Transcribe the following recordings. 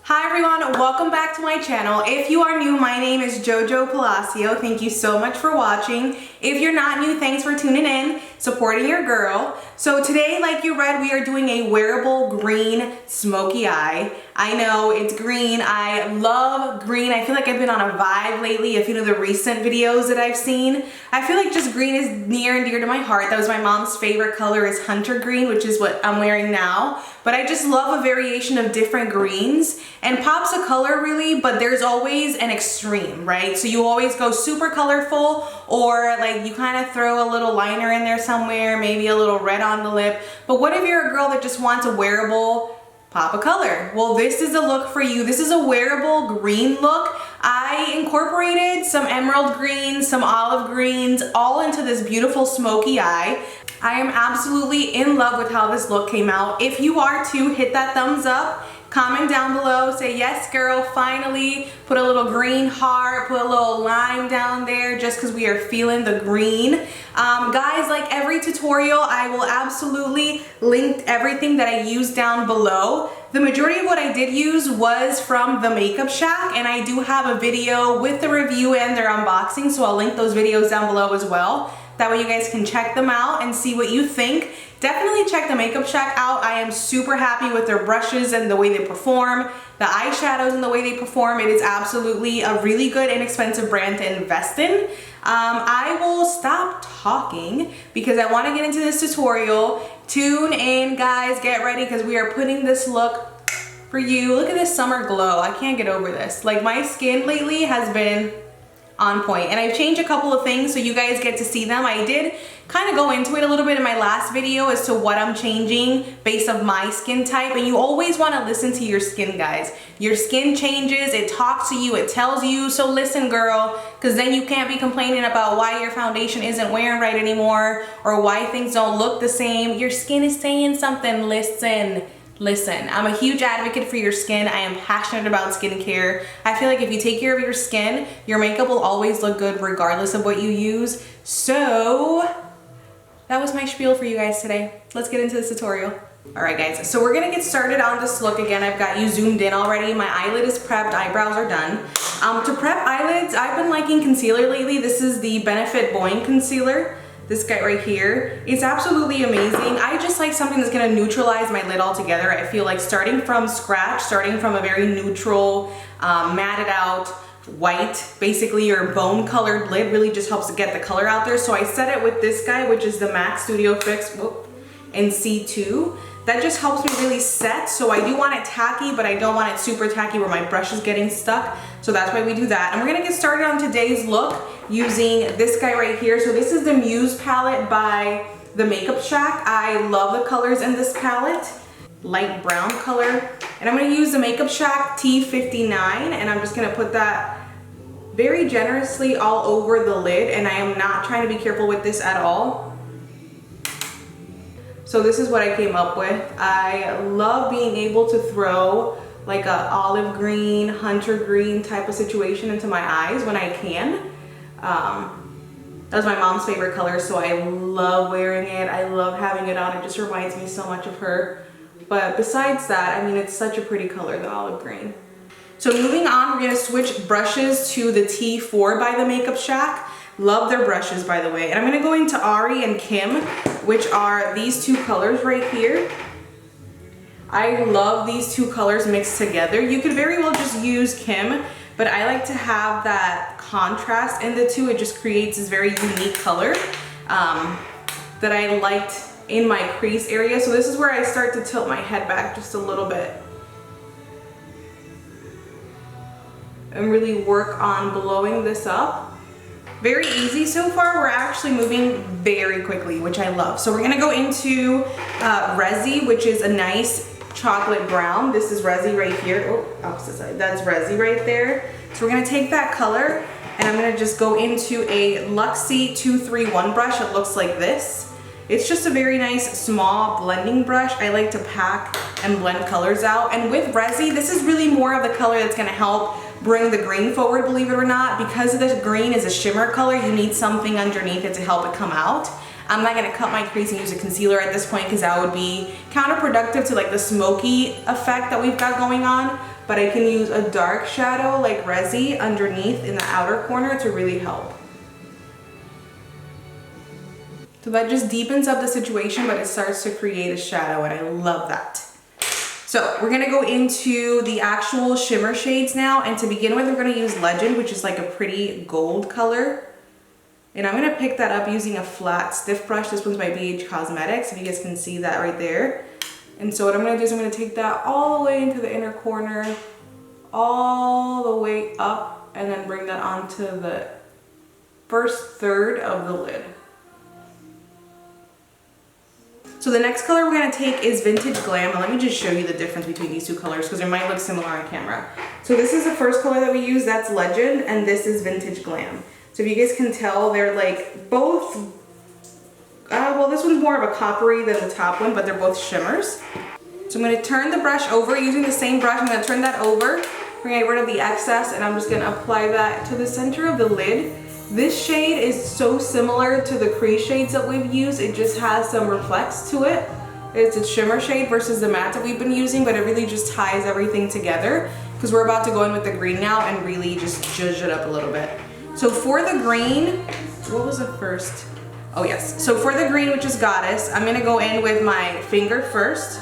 Hi everyone, welcome back to my channel. If you are new, my name is Jojo Palacio. Thank you so much for watching. If you're not new, thanks for tuning in, supporting your girl. So today, like you read, we are doing a wearable green smoky eye. I know it's green. I love green. I feel like I've been on a vibe lately. If you know the recent videos that I've seen, I feel like just green is near and dear to my heart. That was my mom's favorite color, is hunter green, which is what I'm wearing now. But I just love a variation of different greens and pops of color really, but there's always an extreme, right? So you always go super colorful, or like you kind of throw a little liner in there somewhere, maybe a little red on the lip. But what if you're a girl that just wants a wearable pop of color? Well, this is the look for you. This is a wearable green look. I incorporated some emerald greens, some olive greens, all into this beautiful smoky eye. I am absolutely in love with how this look came out. If you are too, hit that thumbs up. Comment down below, say yes girl, finally. Put a little green heart, put a little lime down there just because we are feeling the green. Guys, like every tutorial, I will absolutely link everything that I used down below. The majority of what I did use was from The Makeup Shack, and I do have a video with the review and their unboxing, so I'll link those videos down below as well. That way you guys can check them out and see what you think. Definitely check The Makeup Shack out. I am super happy with their brushes and the way they perform, the eyeshadows and the way they perform. It is absolutely a really good, inexpensive brand to invest in. I will stop talking because I want to get into this tutorial. Tune in, guys. Get ready because we are putting this look for you. Look at this summer glow. I can't get over this. Like, my skin lately has been on point, and I've changed a couple of things so you guys get to see them. I did kind of go into it a little bit in my last video as to what I'm changing based on my skin type, and you always want to listen to your skin, guys. Your skin changes, it talks to you, it tells you, so listen girl, because then you can't be complaining about why your foundation isn't wearing right anymore or why things don't look the same. Your skin is saying something. Listen, I'm a huge advocate for your skin. I am passionate about skincare. I feel like if you take care of your skin, your makeup will always look good regardless of what you use. So that was my spiel for you guys today. Let's get into this tutorial. All right guys, so we're gonna get started on this look. Again, I've got you zoomed in already. My eyelid is prepped, eyebrows are done. To prep eyelids, I've been liking concealer lately. This is the Benefit Boing Concealer. This guy right here is absolutely amazing. I just like something that's gonna neutralize my lid altogether. I feel like starting from scratch, starting from a very neutral, matted out white, basically your bone colored lid really just helps to get the color out there. So I set it with this guy, which is the MAC Studio Fix in C2. That just helps me really set. So I do want it tacky, but I don't want it super tacky where my brush is getting stuck. So that's why we do that. And we're gonna get started on today's look using this guy right here. So this is the Muse palette by The Makeup Shack. I love the colors in this palette. Light brown color. And I'm gonna use the Makeup Shack T59, and I'm just gonna put that very generously all over the lid, and I am not trying to be careful with this at all. So this is what I came up with. I love being able to throw like a olive green, hunter green type of situation into my eyes when I can. That was my mom's favorite color, so I love wearing it. I love having it on. It just reminds me so much of her. But besides that, I mean, it's such a pretty color, the olive green. So moving on, we're gonna switch brushes to the T4 by The Makeup Shack. Love their brushes, by the way. And I'm gonna go into Ari and Kim, which are these two colors right here. I love these two colors mixed together. You could very well just use Kim, but I like to have that contrast in the two. It just creates this very unique color that I liked in my crease area. So this is where I start to tilt my head back just a little bit and really work on blowing this up. Very easy so far. We're actually moving very quickly, which I love. So we're gonna go into Resi, which is a nice chocolate brown. This is Resi right here. Oh, opposite side. That's Resi right there. So we're gonna take that color, and I'm gonna just go into a Luxie 231 brush. It looks like this. It's just a very nice small blending brush. I like to pack and blend colors out. And with Resi, this is really more of the color that's gonna help bring the green forward, believe it or not. Because the green is a shimmer color, you need something underneath it to help it come out. I'm not gonna cut my crease and use a concealer at this point because that would be counterproductive to like the smoky effect that we've got going on. but I can use a dark shadow like Resi underneath in the outer corner to really help. So that just deepens up the situation, but it starts to create a shadow, and I love that. So we're gonna go into the actual shimmer shades now, and to begin with, we're gonna use Legend, which is like a pretty gold color. And I'm gonna pick that up using a flat, stiff brush. This one's by BH Cosmetics, if you guys can see that right there. And so what I'm gonna do is I'm gonna take that all the way into the inner corner, all the way up, and then bring that onto the first third of the lid. So the next color we're gonna take is Vintage Glam. And let me just show you the difference between these two colors because they might look similar on camera. So this is the first color that we use, that's Legend, and this is Vintage Glam. So if you guys can tell, they're like both, well, this one's more of a coppery than the top one, but they're both shimmers. So I'm gonna turn the brush over using the same brush. I'm gonna turn that over, we're gonna get rid of the excess, and I'm just gonna apply that to the center of the lid. This shade is so similar to the crease shades that we've used. It just has some reflex to it. It's a shimmer shade versus the matte that we've been using, but it really just ties everything together because we're about to go in with the green now and really just zhuzh it up a little bit. So for the green, what was the first? Oh yes, so for the green, which is Goddess, I'm gonna go in with my finger first.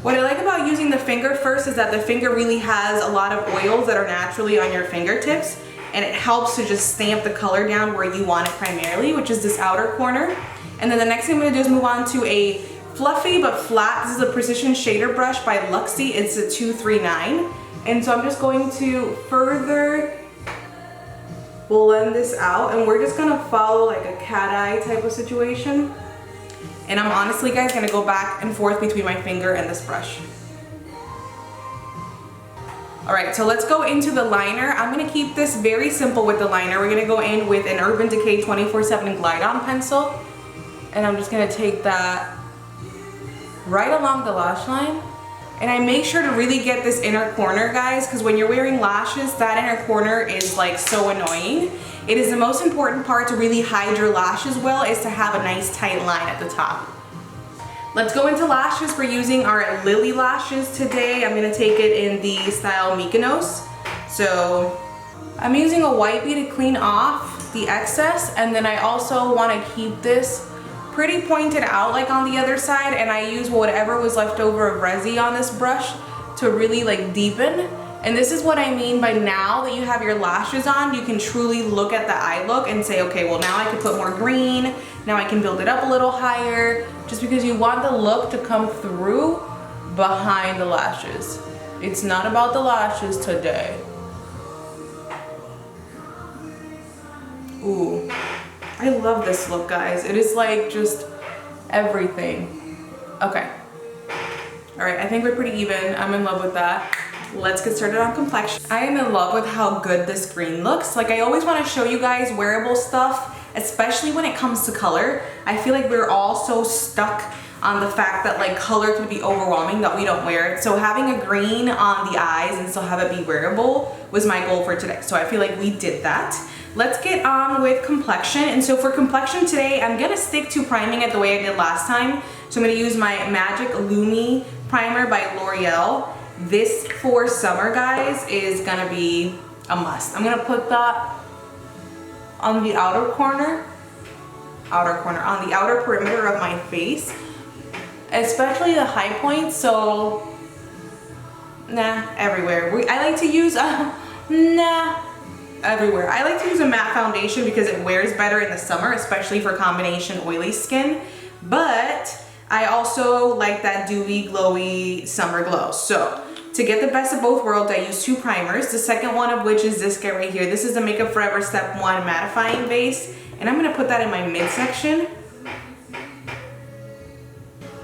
What I like about using the finger first is that the finger really has a lot of oils that are naturally on your fingertips, and it helps to just stamp the color down where you want it primarily, which is this outer corner. And then the next thing I'm gonna do is move on to a fluffy but flat, this is a Precision Shader Brush by Luxie, it's a 239. And so I'm just going to further blend this out, and we're just gonna follow like a cat eye type of situation. And I'm honestly, guys, gonna go back and forth between my finger and this brush. All right, so let's go into the liner. I'm gonna keep this very simple with the liner. We're gonna go in with an Urban Decay 24/7 Glide On pencil. And I'm just gonna take that right along the lash line. And I make sure to really get this inner corner, guys, because when you're wearing lashes, that inner corner is like so annoying. It is the most important part to really hide your lashes well, is to have a nice tight line at the top. Let's go into lashes. We're using our Lily lashes today. I'm gonna take it in the style Mykonos. So I'm using a wipey to clean off the excess, and then I also wanna keep this pretty pointed out like on the other side, and I use whatever was left over of Resi on this brush to really like deepen. And this is what I mean by, now that you have your lashes on, you can truly look at the eye look and say, okay, well now I can put more green, now I can build it up a little higher, just because you want the look to come through behind the lashes. It's not about the lashes today. Ooh, I love this look, guys. It is like just everything. Okay. All right, I think we're pretty even. I'm in love with that. Let's get started on complexion. I am in love with how good this green looks. Like, I always want to show you guys wearable stuff, especially when it comes to color. I feel like we're all so stuck on the fact that like color can be overwhelming that we don't wear it. So having a green on the eyes and still have it be wearable was my goal for today. So I feel like we did that. Let's get on with complexion. And so for complexion today, I'm gonna stick to priming it the way I did last time. So I'm gonna use my Magic Lumi primer by L'Oreal. This for summer, guys, is gonna be a must. I'm gonna put that on the outer corner, on the outer perimeter of my face, especially the high points. So, everywhere. I like to use, everywhere. I like to use a matte foundation because it wears better in the summer, especially for combination oily skin. But I also like that dewy, glowy summer glow. So to get the best of both worlds, I use two primers. The second one of which is this guy right here. This is the Makeup Forever Step 1 mattifying base. And I'm gonna put that in my midsection.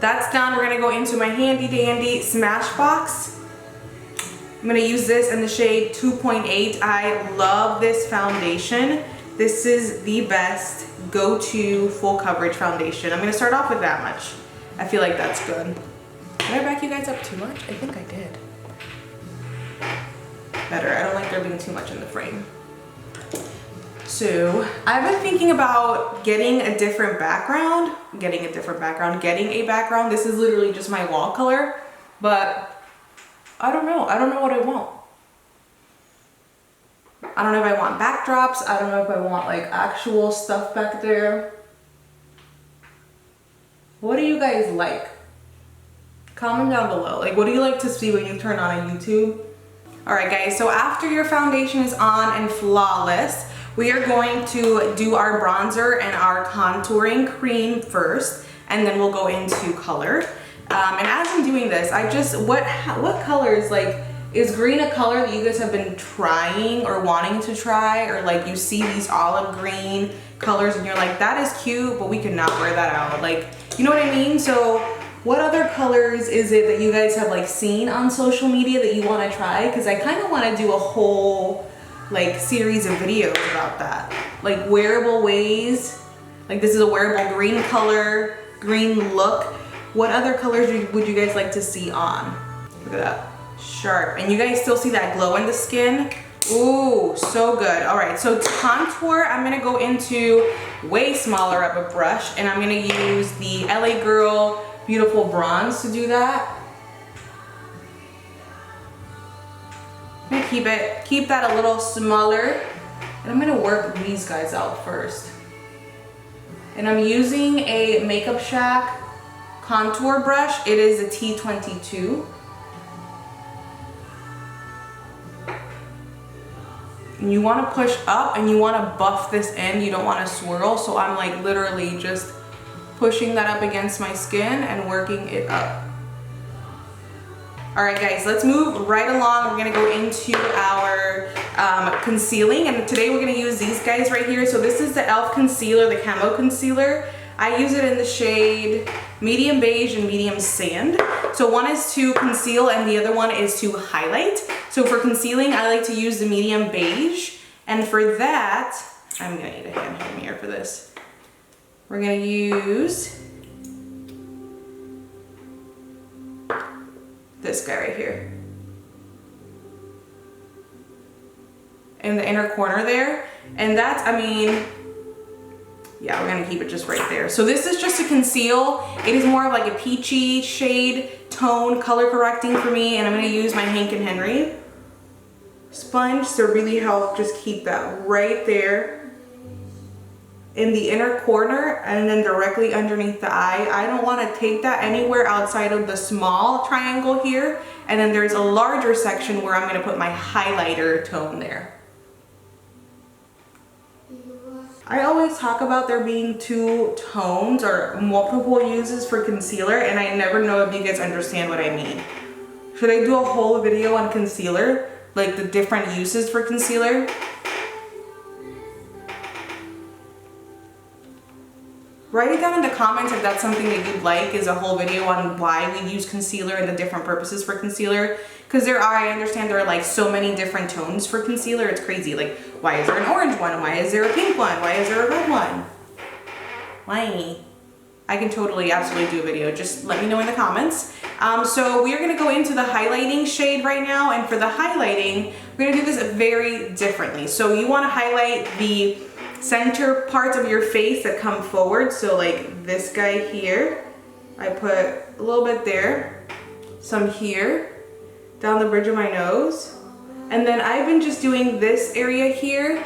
That's done. We're gonna go into my handy dandy Smashbox. I'm gonna use this in the shade 2.8. I love this foundation. This is the best go-to full coverage foundation. I'm gonna start off with that much. I feel like that's good. Did I back you guys up too much? I think I did. Better. I don't like there being too much in the frame. So I've been thinking about getting a background. This is literally just my wall color, but I don't know. I don't know what I want. I don't know if I want backdrops. I don't know if I want like actual stuff back there. What do you guys like? Comment down below. Like, what do you like to see when you turn on a YouTube? All right, guys, so after your foundation is on and flawless, we are going to do our bronzer and our contouring cream first, and then we'll go into color. And as I'm doing this, I just, what colors, like, is green a color that you guys have been trying or wanting to try? Or like you see these olive green colors and you're like, that is cute, but we could not wear that out. Like, you know what I mean? So what other colors is it that you guys have like seen on social media that you want to try? Because I kind of want to do a whole like series of videos about that. Like wearable ways. Like this is a wearable green color, green look. What other colors would you guys like to see on? Look at that. Sharp. And you guys still see that glow in the skin? Ooh, so good. All right, so to contour, I'm gonna go into way smaller of a brush, and I'm gonna use the LA Girl Beautiful Bronze to do that. I'm gonna keep that a little smaller, and I'm gonna work these guys out first. And I'm using a Makeup Shack contour brush. It is a T22. And you want to push up and you want to buff this in. You don't want to swirl. So I'm like literally just pushing that up against my skin and working it up. All right, guys, let's move right along. We're going to go into our concealing. And today we're going to use these guys right here. So this is the e.l.f. concealer, the camo concealer. I use it in the shade medium beige and medium sand. So one is to conceal and the other one is to highlight. So for concealing, I like to use the medium beige. And for that, I'm gonna need a hand mirror for this. We're gonna use this guy right here. In the inner corner there. And that's, I mean, yeah, we're gonna keep it just right there. So this is just to conceal. It is more of like a peachy shade tone, color correcting for me, and I'm gonna use my Hank & Henry sponge to really help just keep that right there in the inner corner and then directly underneath the eye. I don't wanna take that anywhere outside of the small triangle here, and then there's a larger section where I'm gonna put my highlighter tone there. I always talk about there being two tones or multiple uses for concealer, and I never know if you guys understand what I mean. Should I do a whole video on concealer? Like the different uses for concealer? Write it down in the comments if that's something that you'd like, is a whole video on why we use concealer and the different purposes for concealer. Because I understand there are like so many different tones for concealer, it's crazy. Like, why is there an orange one? Why is there a pink one? Why is there a red one? Why? I can totally, absolutely do a video. Just let me know in the comments. So we are gonna go into the highlighting shade right now. And for the highlighting, we're gonna do this very differently. So you wanna highlight the center parts of your face that come forward. So like this guy here, I put a little bit there, some here, down the bridge of my nose. And then I've been just doing this area here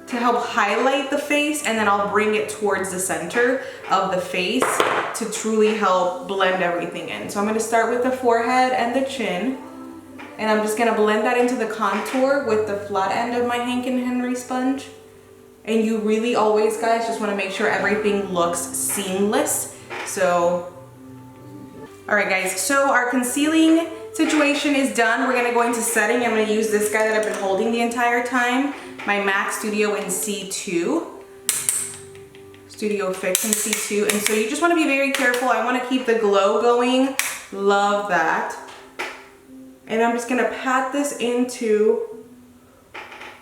to help highlight the face, and then I'll bring it towards the center of the face to truly help blend everything in. So I'm gonna start with the forehead and the chin, and I'm just gonna blend that into the contour with the flat end of my Hank & Henry sponge. And you really always, guys, just wanna make sure everything looks seamless. So, all right, guys, so our concealing situation is done. We're gonna go into setting. I'm gonna use this guy that I've been holding the entire time, my MAC Studio in C2. Studio Fix in C2. And so you just wanna be very careful. I wanna keep the glow going. Love that. And I'm just gonna pat this into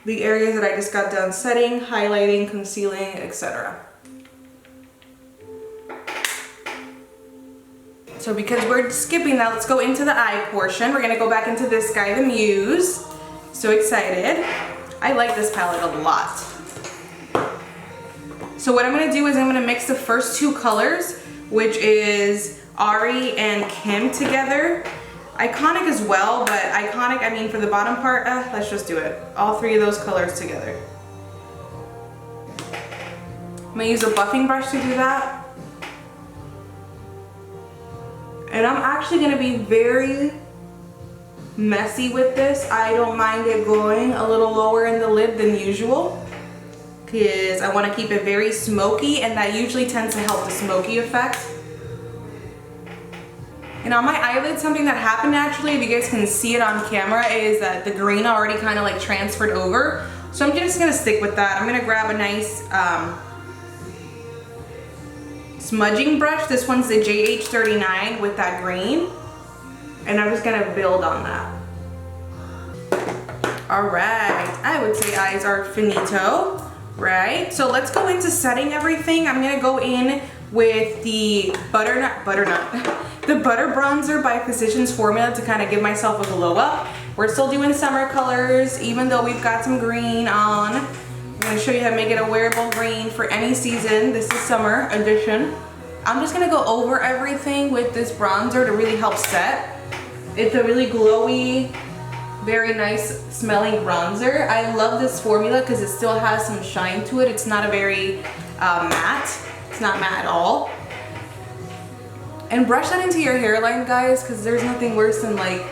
the areas that I just got done setting, highlighting, concealing, etc. So because we're skipping that, let's go into the eye portion. We're gonna go back into this guy, the Muse. So excited. I like this palette a lot. So what I'm gonna do is I'm gonna mix the first two colors, which is Ari and Kim together. Iconic as well, but Iconic, I mean for the bottom part, let's just do it. All three of those colors together. I'm gonna use a buffing brush to do that. And I'm actually gonna be very messy with this. I don't mind it going a little lower in the lid than usual because I want to keep it very smoky, and that usually tends to help the smoky effect. And on my eyelid, something that happened naturally, if you guys can see it on camera, is that the green already kind of like transferred over. So I'm just gonna stick with that. I'm gonna grab a nice smudging brush. This one's the JH39 with that green. And I'm just gonna build on that. All right, I would say eyes are finito, right? So let's go into setting everything. I'm gonna go in with the the Butter Bronzer by Physicians Formula to kind of give myself a glow up. We're still doing summer colors, even though we've got some green on. I'm gonna show you how to make it a wearable green for any season. This is summer edition. I'm just gonna go over everything with this bronzer to really help set. It's a really glowy, very nice smelling bronzer. I love this formula because it still has some shine to it. It's not a very matte. It's not matte at all. And brush that into your hairline, guys, because there's nothing worse than like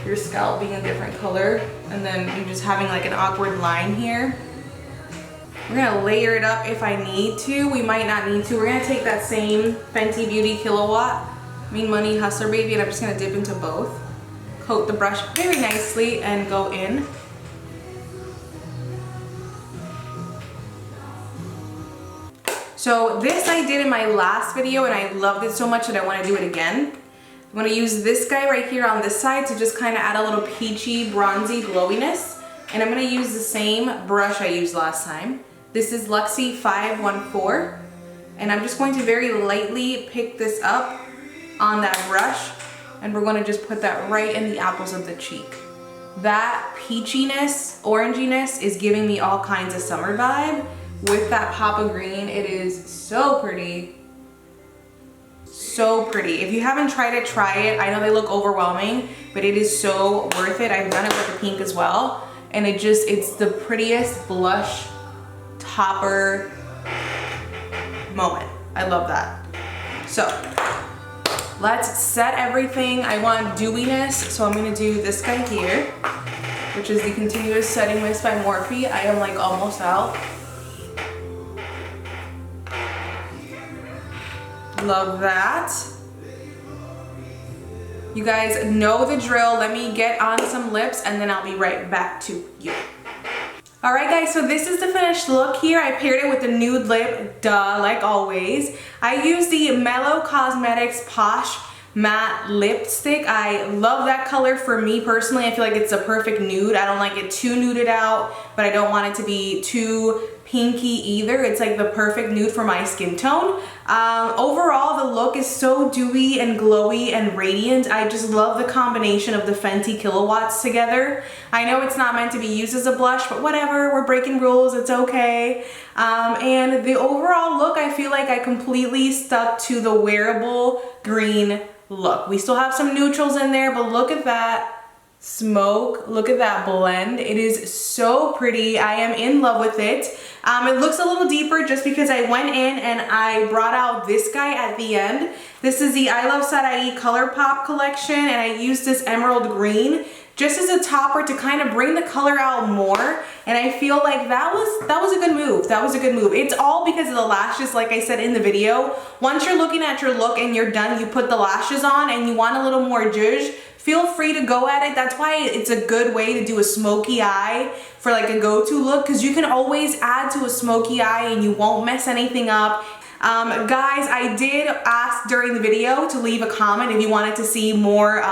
your scalp being a different color and then you just having like an awkward line here. We're gonna layer it up if I need to. We might not need to. We're gonna take that same Fenty Beauty Kilowatt Mean Money Hustler Baby, and I'm just gonna dip into both. Coat the brush very nicely and go in. So this I did in my last video and I loved it so much that I want to do it again. I'm going to use this guy right here on this side to just kind of add a little peachy, bronzy glowiness. And I'm going to use the same brush I used last time. This is Luxie 514. And I'm just going to very lightly pick this up on that brush. And we're going to just put that right in the apples of the cheek. That peachiness, oranginess is giving me all kinds of summer vibe. With that pop of green, it is so pretty. So pretty. If you haven't tried it, try it. I know they look overwhelming, but it is so worth it. I've done it with the pink as well. And it's the prettiest blush topper moment. I love that. So let's set everything. I want dewiness, so I'm gonna do this guy here, which is the Continuous Setting Mist by Morphe. I am like almost out. Love that. You guys know the drill. Let me get on some lips and then I'll be right back to you. All right guys, so this is the finished look here. I paired it with the nude lip, like always. I used the Mellow Cosmetics Posh Matte Lipstick. I love that color for me personally. I feel like it's a perfect nude. I don't like it too nuded out, but I don't want it to be too pinky either. It's like the perfect nude for my skin tone. Overall, the look is so dewy and glowy and radiant. I just love the combination of the Fenty Kilowatts together. I know it's not meant to be used as a blush, but whatever, we're breaking rules, it's okay. And the overall look, I feel like I completely stuck to the wearable green look. We still have some neutrals in there, but look at that smoke, look at that blend. It is so pretty. I am in love with it. It looks a little deeper just because I went in and I brought out this guy at the end. This is the I Love Sadai Color Pop collection, and I used this emerald green just as a topper to kind of bring the color out more. And I feel like that was a good move. That was a good move. It's all because of the lashes, like I said in the video. Once you're looking at your look and you're done, you put the lashes on and you want a little more zhuzh, feel free to go at it. That's why it's a good way to do a smoky eye for like a go-to look, because you can always add to a smoky eye and you won't mess anything up. Guys, I did ask during the video to leave a comment if you wanted to see more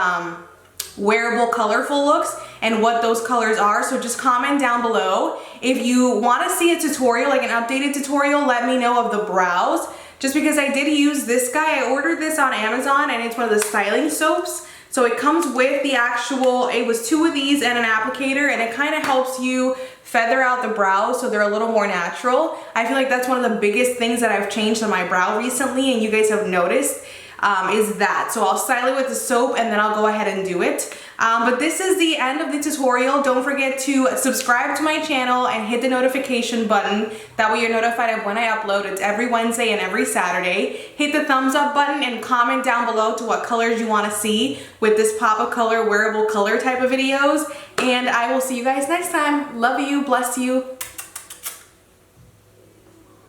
wearable colorful looks and what those colors are, so just comment down below. If you want to see a tutorial, like an updated tutorial, let me know of the brows, just because I did use this guy. I ordered this on Amazon and it's one of the styling soaps. So it comes with the actual, it was 2 of these and an applicator, and it kind of helps you feather out the brows so they're a little more natural. I feel like that's one of the biggest things that I've changed on my brow recently, and you guys have noticed, is that. So I'll style it with the soap and then I'll go ahead and do it. But this is the end of the tutorial. Don't forget to subscribe to my channel and hit the notification button. That way you're notified of when I upload. It's every Wednesday and every Saturday. Hit the thumbs up button and comment down below to what colors you want to see with this pop of color, wearable color type of videos. And I will see you guys next time. Love you, bless you.